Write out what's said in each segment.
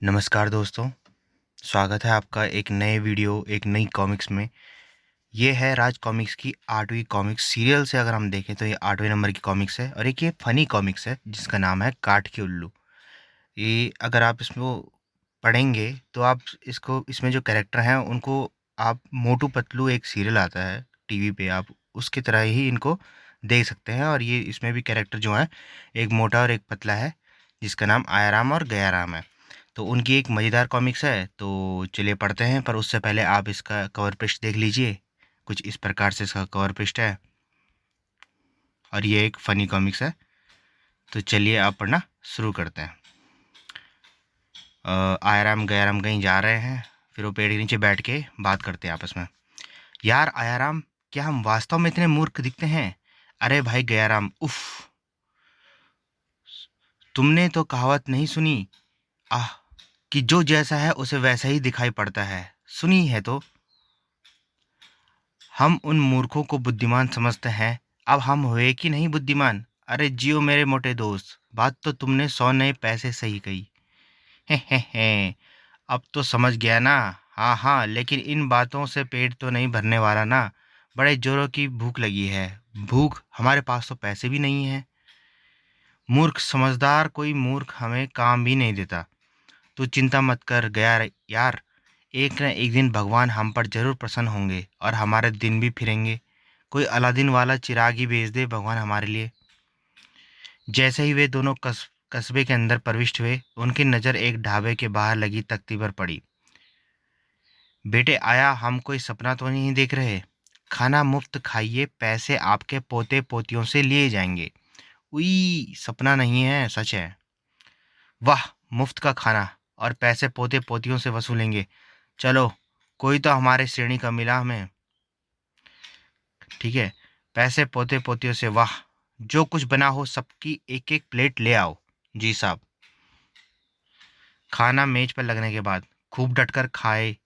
नमस्कार दोस्तों, स्वागत है आपका एक नए वीडियो, एक नई कॉमिक्स में। ये है राज कॉमिक्स की 8वीं कॉमिक्स। सीरियल से अगर हम देखें तो ये 8वें नंबर की कॉमिक्स है और एक ये फ़नी कॉमिक्स है जिसका नाम है काठ के उल्लू। ये अगर आप इसको पढ़ेंगे तो आप इसको इसमें जो कैरेक्टर हैं उनको आप मोटू पतलू एक सीरियल आता है टीवी पे, आप उसकी तरह ही इनको देख सकते हैं। और ये इसमें भी कैरेक्टर जो है एक मोटा और एक पतला है जिसका नाम आयाराम और गयाराम है। तो उनकी एक मज़ेदार कॉमिक्स है, तो चलिए पढ़ते हैं। पर उससे पहले आप इसका कवर पृष्ठ देख लीजिए। कुछ इस प्रकार से इसका कवर पृष्ठ है और ये एक फ़नी कॉमिक्स है। तो चलिए आप पढ़ना शुरू करते हैं। आयाराम गयाराम कहीं जा रहे हैं, फिर वो पेड़ के नीचे बैठ के बात करते हैं आपस में। यार आयाराम, क्या हम वास्तव में इतने मूर्ख दिखते हैं? अरे भाई गयाराम, उफ, तुमने तो कहावत नहीं सुनी? आह, कि जो जैसा है उसे वैसा ही दिखाई पड़ता है। सुनी है तो। हम उन मूर्खों को बुद्धिमान समझते हैं, अब हम हुए कि नहीं बुद्धिमान? अरे जियो मेरे मोटे दोस्त, बात तो तुमने 100 नए पैसे सही कही। हे, अब तो समझ गया ना? हाँ हाँ, लेकिन इन बातों से पेट तो नहीं भरने वाला ना। बड़े जोरों की भूख लगी है। भूख? हमारे पास तो पैसे भी नहीं है। मूर्ख समझदार कोई मूर्ख हमें काम भी नहीं देता। तू चिंता मत कर गया यार, एक न एक दिन भगवान हम पर जरूर प्रसन्न होंगे और हमारे दिन भी फिरेंगे। कोई अलादीन वाला चिराग ही भेज दे भगवान हमारे लिए। जैसे ही वे दोनों कस्बे के अंदर प्रविष्ट हुए, उनकी नज़र एक ढाबे के बाहर लगी तख्ती पर पड़ी। बेटे आया, हम कोई सपना तो नहीं देख रहे? खाना मुफ्त खाइए, पैसे आपके पोते पोतियों से लिए जाएंगे। उई, सपना नहीं है, सच है। वाह, मुफ्त का खाना और पैसे पोते पोतियों से वसूलेंगे। चलो, कोई तो हमारे श्रेणी का मिला हमें। ठीक है, पैसे पोते पोतियों से, वाह। जो कुछ बना हो सबकी एक एक प्लेट ले आओ। जी साहब। खाना मेज पर लगने के बाद खूब डटकर खाए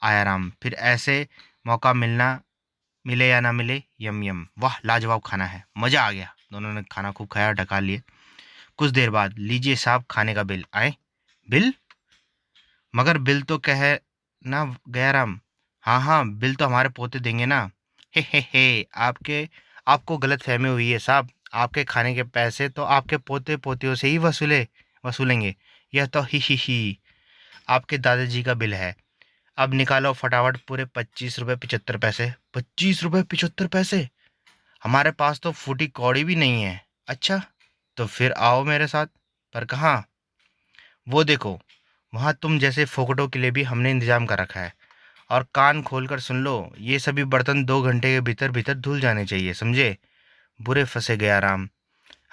आयाराम। फिर ऐसे मौका मिलना मिले या ना मिले, यम यम, वाह लाजवाब खाना है, मज़ा आ गया। दोनों ने खाना खूब खाया, ढका लिए। कुछ देर बाद, लीजिए साहब खाने का बिल। आए? बिल? मगर बिल तो कह ना गयाराम। हाँ हाँ, बिल तो हमारे पोते देंगे ना। हे, आपको गलत फहमी हुई है साहब। आपके खाने के पैसे तो आपके पोते पोतियों से ही वसूलेंगे। यह तो ही आपके दादाजी का बिल है। अब निकालो फटाफट पूरे 25 रुपये 75 पैसे। 25 रुपये 75 पैसे? हमारे पास तो फूटी कौड़ी भी नहीं है। अच्छा, तो फिर आओ मेरे साथ। पर कहाँ? वो देखो, वहाँ तुम जैसे फोकटों के लिए भी हमने इंतजाम कर रखा है। और कान खोलकर सुन लो, ये सभी बर्तन 2 घंटे के भीतर भीतर धुल जाने चाहिए, समझे? बुरे फंसे गया राम।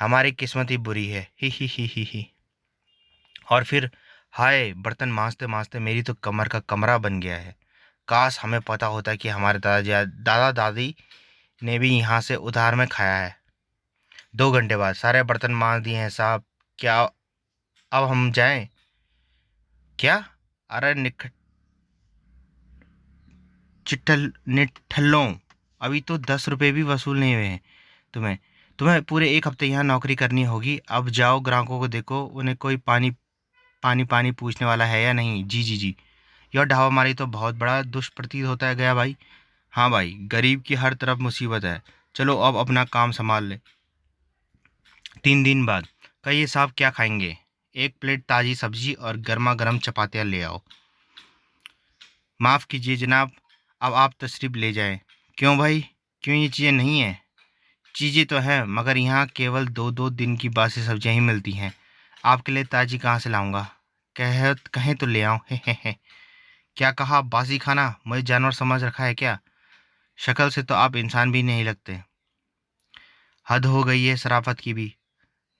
हमारी किस्मत ही बुरी है। ही। और फिर, हाय, बर्तन मांजते मांजते मेरी तो कमर का कमरा बन गया है। काश हमें पता होता कि हमारे दादा दादी ने भी यहाँ से उधार में खाया है। 2 घंटे बाद सारे बर्तन मांज दिए हैं साहब। क्या अब हम जाएं? क्या? अरे चिट्ठल निठल्लों, अभी तो 10 रुपये भी वसूल नहीं हुए हैं। तुम्हें तुम्हें पूरे 1 हफ्ते यहाँ नौकरी करनी होगी। अब जाओ, ग्राहकों को देखो, उन्हें कोई पानी पानी पानी पूछने वाला है या नहीं। जी जी जी। यह ढाबा मारी तो बहुत बड़ा दुष्प्रतीत होता है गया भाई। हाँ भाई, गरीब की हर तरफ मुसीबत है। चलो अब अपना काम संभाल ले। 3 दिन बाद, कहिए साहब क्या खाएंगे? 1 प्लेट ताज़ी सब्जी और गर्मा गर्म चपातियाँ ले आओ। माफ़ कीजिए जनाब, अब आप तशरीफ़ ले जाएं। क्यों भाई, क्यों ये चीज़ें नहीं हैं? चीज़ें तो हैं, मगर यहाँ केवल 2-2 दिन की बासी सब्जियाँ ही मिलती हैं। आपके लिए ताज़ी कहाँ से लाऊंगा? कहें तो ले आऊँ। हे। क्या कहा? बासी खाना? मुझे जानवर समझ रखा है क्या? शक्ल से तो आप इंसान भी नहीं लगते। हद हो गई है शराफत की भी।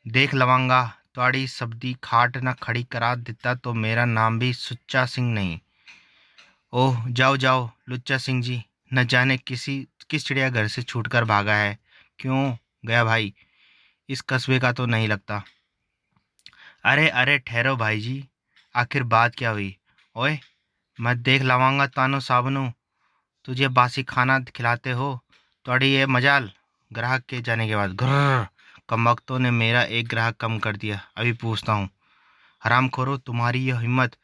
देख लवांगा, त्वाड़ी सब्दी खाट न खड़ी करा देता तो मेरा नाम भी सुच्चा सिंह नहीं। ओह जाओ जाओ लुच्चा सिंह जी, न जाने किस चिड़ियाघर से छूटकर भागा है। क्यों गया भाई? इस कस्बे का तो नहीं लगता। अरे अरे ठहरो भाई जी, आखिर बात क्या हुई? ओए, मैं देख लवांगा तानो साबनु, तुझे बासी खाना खिलाते हो। थोड़ी ये मजाल। ग्राहक के जाने के बाद, घर्र, कमबख्तों ने मेरा एक ग्राहक कम कर दिया। अभी पूछता हूँ। हरामखोरो, तुम्हारी यह हिम्मत!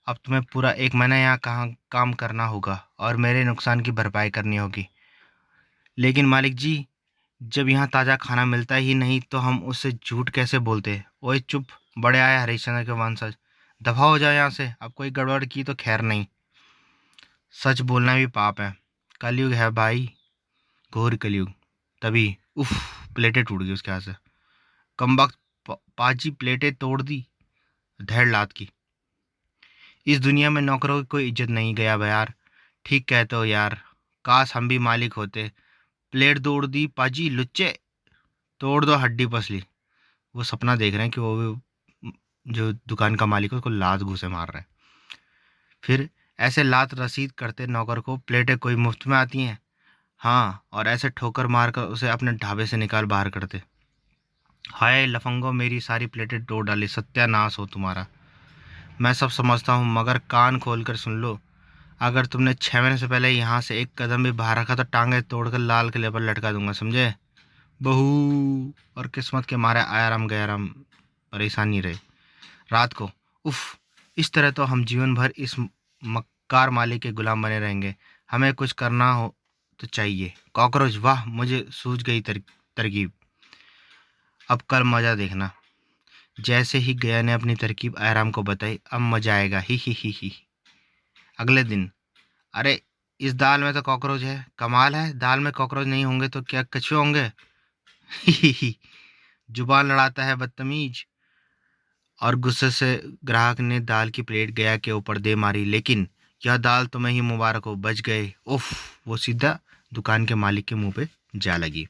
अब तुम्हें पूरा 1 महीना यहाँ कहाँ काम करना होगा और मेरे नुकसान की भरपाई करनी होगी। लेकिन मालिक जी, जब यहाँ ताज़ा खाना मिलता ही नहीं तो हम उससे झूठ कैसे बोलते? ओए चुप! बड़े आए हरिश्चंद्र के वंशज, दफ़ा हो जाओ यहाँ से। अब कोई गड़बड़ की तो खैर नहीं। सच बोलना भी पाप है। कलयुग है भाई, घोर कलयुग। तभी उफ, प्लेटें टूट गई उसके हाथ से। कमबख्त, पाजी प्लेटें तोड़ दी धैड़ लात की। इस दुनिया में नौकरों की कोई इज्जत नहीं गया यार। ठीक कहते हो यार, काश हम भी मालिक होते। प्लेट तोड़ दी पाजी लुच्चे, तोड़ दो हड्डी पसली। वो सपना देख रहे हैं कि वो भी जो दुकान का मालिक है उसको लात घूंसे मार रहे हैं। फिर ऐसे लात रसीद करते नौकर को, प्लेटें कोई मुफ्त में आती हैं? हाँ, और ऐसे ठोकर मारकर उसे अपने ढाबे से निकाल बाहर करते। हाय लफंगो, मेरी सारी प्लेटें तोड़ डाली, सत्यानाश हो तुम्हारा। मैं सब समझता हूँ मगर कान खोल कर सुन लो। अगर तुमने 6 महीने से पहले यहाँ से एक कदम भी बाहर रखा तो टांगे तोड़कर लाल किले पर लटका दूंगा, समझे? बहू! और किस्मत के मारे आया राम गया राम, परेशानी रहे। रात को उफ, इस तरह तो हम जीवन भर इस मक्कार मालिक के गुलाम बने रहेंगे। हमें कुछ करना हो तो चाहिए। कॉकरोच, वाह मुझे सूझ गई तरकीब। अब कल मजा देखना। जैसे ही गया ने अपनी तरकीब आयराम को बताई, अब मजा आएगा, ही। अगले दिन, अरे इस दाल में तो कॉकरोच है। कमाल है, दाल में कॉकरोच नहीं होंगे तो क्या कछुए होंगे? ही। जुबान लड़ाता है बदतमीज। और गुस्से से ग्राहक ने दाल की प्लेट गया के ऊपर दे मारी। लेकिन यह दाल तुम्हें ही मुबारक हो, बच गए। उफ! वो सीधा दुकान के मालिक के मुंह पे जा लगी।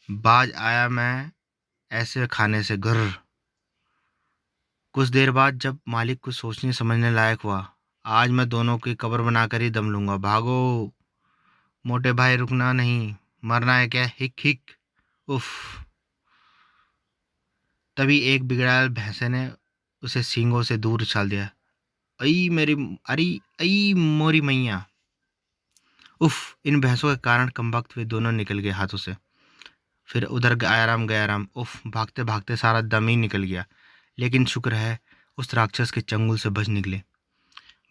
बाज आया मैं ऐसे खाने से, घर। कुछ देर बाद जब मालिक कुछ सोचने समझने लायक हुआ, आज मैं दोनों की कब्र बनाकर ही दम लूंगा। भागो मोटे भाई, रुकना नहीं। मरना है क्या? हिक हिक। उफ! तभी एक बिगड़ैल भैंसे ने उसे सींगों से दूर उछाल दिया। अई मेरी, अरे अई मोरी मैया! उफ! इन भैंसों के कारण कमबख्त वे दोनों निकल गए हाथों से। फिर उधर गया राम, उफ! भागते भागते सारा दम ही निकल गया। लेकिन शुक्र है उस राक्षस के चंगुल से बच निकले।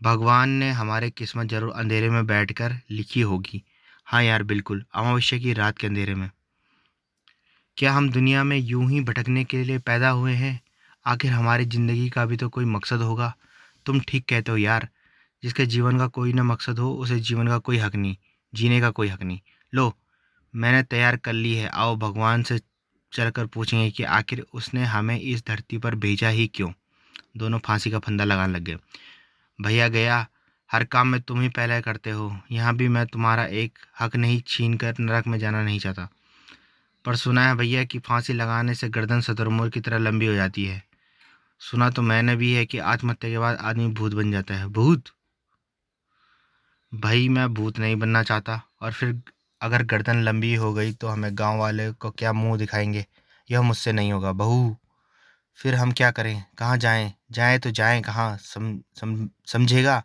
भगवान ने हमारी किस्मत जरूर अंधेरे में बैठकर लिखी होगी। हाँ यार, बिल्कुल अमावस्या की रात के अंधेरे में। क्या हम दुनिया में यूं ही भटकने के लिए पैदा हुए हैं? आखिर हमारी ज़िंदगी का भी तो कोई मकसद होगा। तुम ठीक कहते हो यार, जिसके जीवन का कोई ना मकसद हो उसे जीवन का कोई हक नहीं, जीने का कोई हक नहीं। लो, मैंने तैयार कर ली है। आओ भगवान से चलकर पूछेंगे कि आखिर उसने हमें इस धरती पर भेजा ही क्यों। दोनों फांसी का फंदा लगाने लग गए। भैया गया, हर काम में तुम ही पहले करते हो। यहाँ भी मैं तुम्हारा एक हक नहीं छीन कर नरक में जाना नहीं चाहता। पर सुना है भैया कि फांसी लगाने से गर्दन शुतुरमुर्ग की तरह लंबी हो जाती है। सुना तो मैंने भी है कि आत्महत्या के बाद आदमी भूत बन जाता है। भूत? भाई मैं भूत नहीं बनना चाहता। और फिर अगर गर्दन लंबी हो गई तो हमें गांव वाले को क्या मुंह दिखाएंगे? यह मुझसे नहीं होगा बहू। फिर हम क्या करें? कहाँ जाएं? जाएं तो जाएं कहाँ? समझेगा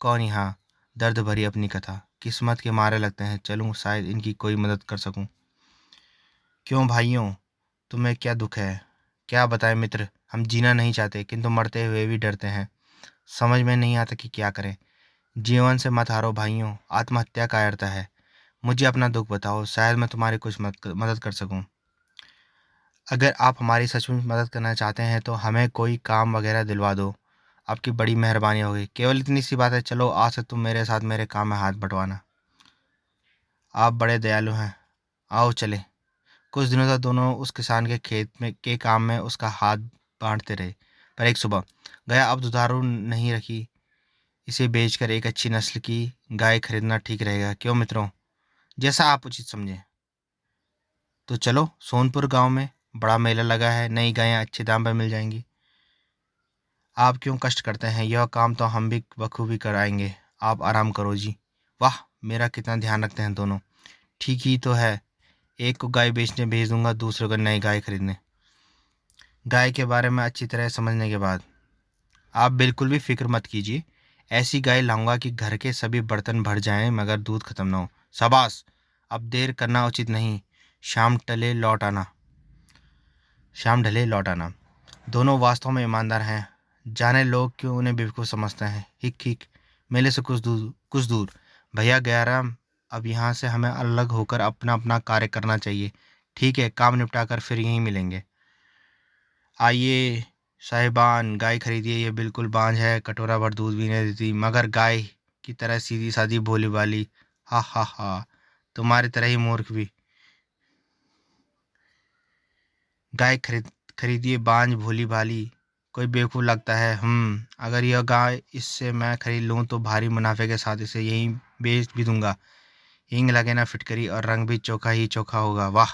कौन यहाँ? दर्द भरी अपनी कथा किस्मत के मारे लगते हैं। चलूं, शायद इनकी कोई मदद कर सकूं। क्यों भाइयों, तुम्हें क्या दुख है? क्या बताएं मित्र, हम जीना नहीं चाहते किंतु मरते हुए भी डरते हैं। समझ में नहीं आता कि क्या करें। जीवन से मत हारो भाइयों, आत्महत्या का अर्थ है। मुझे अपना दुख बताओ, शायद मैं तुम्हारी कुछ मदद कर सकूं। अगर आप हमारी सचमुच मदद करना चाहते हैं तो हमें कोई काम वगैरह दिलवा दो। आपकी बड़ी मेहरबानी होगी। केवल इतनी सी बात है। चलो आज से तुम मेरे साथ मेरे काम में हाथ बंटवाना। आप बड़े दयालु हैं। आओ चले। कुछ दिनों तक दोनों उस किसान के खेत में के काम में उसका हाथ बांटते रहे। पर एक सुबह गया, अब दुधारू नहीं रखी। इसे बेचकर एक अच्छी नस्ल की गाय खरीदना ठीक रहेगा। क्यों मित्रों? जैसा आप उचित समझें। तो चलो, सोनपुर गांव में बड़ा मेला लगा है, नई गायें अच्छे दाम पर मिल जाएंगी। आप क्यों कष्ट करते हैं? यह काम तो हम भी बखूबी कराएंगे। आप आराम करो जी। वाह, मेरा कितना ध्यान रखते हैं दोनों। ठीक ही तो है। एक को गाय बेचने भेज दूंगा, दूसरे को नई गाय खरीदने। गाय के बारे में अच्छी तरह समझने के बाद आप बिल्कुल भी फिक्र मत कीजिए। ऐसी गाय लाऊंगा कि घर के सभी बर्तन भर जाएं मगर दूध खत्म ना हो। शाबाश! अब देर करना उचित नहीं। शाम ढले लौट आना। शाम ढले लौट आना। दोनों वास्तव में ईमानदार हैं, जाने लोग क्यों उन्हें बेवकूफ़ समझते हैं। हिक हिक। मेले से कुछ दूर। भैया गयाराम, अब यहाँ से हमें अलग होकर अपना अपना कार्य करना चाहिए। ठीक है, काम निपटा कर फिर यहीं मिलेंगे। आइए साहिबान, गाय खरीदिए। ये बिल्कुल बांझ है, कटोरा भर दूध भी नहीं देती, मगर गाय की तरह सीधी सादी भोली भाली। हा हा हा। तुम्हारी तरह ही मूर्ख भी। गाय खरीदिए, बांझ भोली भाली। कोई बेवकूफ़ लगता है। अगर यह गाय इससे मैं खरीद लूँ तो भारी मुनाफे के साथ इसे यहीं बेच भी दूंगा। हींग लगे ना फिटकरी, और रंग भी चोखा ही चोखा होगा। वाह।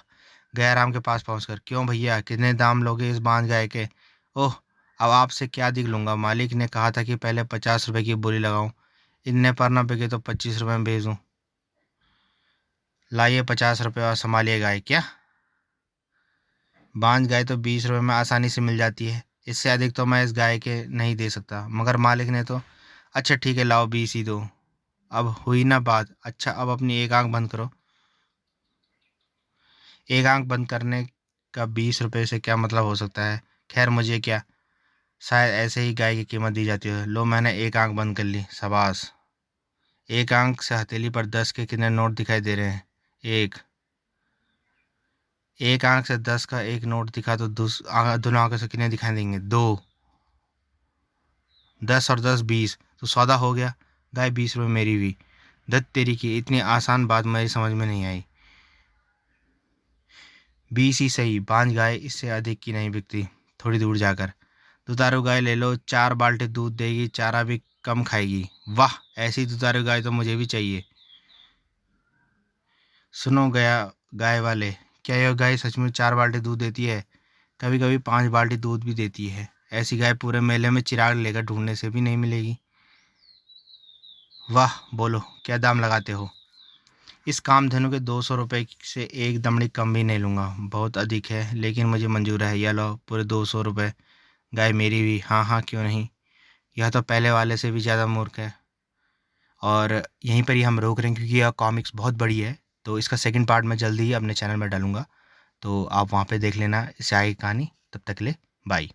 गयाराम के पास पहुंचकर, क्यों भैया, कितने दाम लोगे इस बांझ गाय के? ओह, अब आपसे क्या दिख लूँगा। मालिक ने कहा था कि पहले 50 रुपए की बोली लगाऊं, इतने पर न बिके तो 25 रुपए में बेच दूँ। लाइए 50 रुपये और संभालिए गाय। क्या? बांझ गाय तो 20 रुपये में आसानी से मिल जाती है, इससे अधिक तो मैं इस गाय के नहीं दे सकता। मगर मालिक ने तो। अच्छा ठीक है, लाओ 20 ही दो। अब हुई ना बात। अच्छा, अब अपनी एक आंख बंद करो। एक आंख बंद करने का 20 रुपये से क्या मतलब हो सकता है? खैर, मुझे क्या, शायद ऐसे ही गाय की कीमत दी जाती है। लो, मैंने एक आंख बंद कर ली। शाबाश। एक आंख से हथेली पर 10 के कितने नोट दिखाई दे रहे हैं? एक। एक आंख से 10 का एक नोट दिखा तो दोनों आंखों से कितने दिखाई देंगे? दो। 10 और 10 20, तो सौदा हो गया। गाय 20 रुपये मेरी हुई। धत तेरी की, इतनी आसान बात मेरी समझ में नहीं आई। 20 ही सही, बांझ गाय इससे अधिक की नहीं बिकती। थोड़ी दूर जाकर, दुधारू गाय ले लो, 4 बाल्टी दूध देगी, चारा भी कम खाएगी। वाह, ऐसी दुधारू गाय तो मुझे भी चाहिए। सुनो गया गाय वाले, क्या यह गाय सच में 4 बाल्टी दूध देती है? कभी कभी 5 बाल्टी दूध भी देती है। ऐसी गाय पूरे मेले में चिराग लेकर ढूंढने से भी नहीं मिलेगी। वाह, बोलो क्या दाम लगाते हो? इस कामधेनु के 200 रुपये से एक दमड़ी कम भी नहीं लूँगा। बहुत अधिक है, लेकिन मुझे मंजूर है। यह लो पूरे 200 रुपये। गाय मेरी भी। हाँ हाँ, क्यों नहीं। यह तो पहले वाले से भी ज़्यादा मूर्ख है। और यहीं पर ही हम रोक रहे हैं, क्योंकि यह कॉमिक्स बहुत बड़ी है। तो इसका सेकंड पार्ट मैं जल्दी ही अपने चैनल में डालूंगा, तो आप वहाँ पे देख लेना इससे आगे की कहानी। तब तक के लिए बाय।